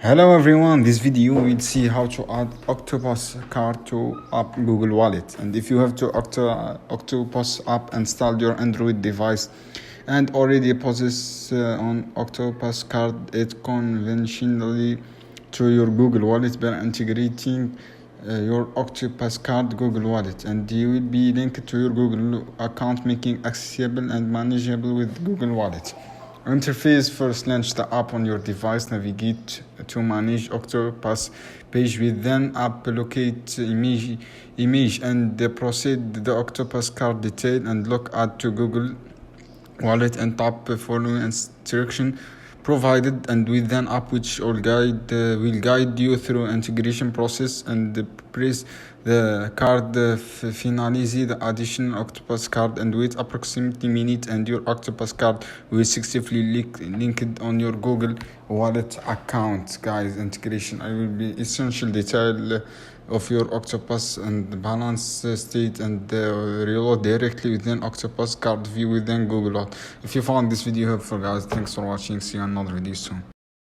Hello everyone, this video will see how to add Octopus card to app Google Wallet. And if you have to Octopus app installed your Android device and already possess on Octopus card it conventionally to your Google Wallet by integrating your Octopus card Google Wallet, and you will be linked to your Google account, making accessible and manageable with Google Wallet. Interface: first launch the app on your device, navigate to manage Octopus page, within app locate image and proceed the Octopus card detail and look add to Google Wallet and tap following instruction provided, and within app which will guide you through integration process, and press the card finalize the additional Octopus card and wait approximately minute, and your Octopus card will successfully linked on your Google Wallet account. Guys, integration I will be essential detail of your Octopus and balance state and reload directly within Octopus card view within Google Wallet. If you found this video helpful, guys, thanks for watching. See you in another video soon.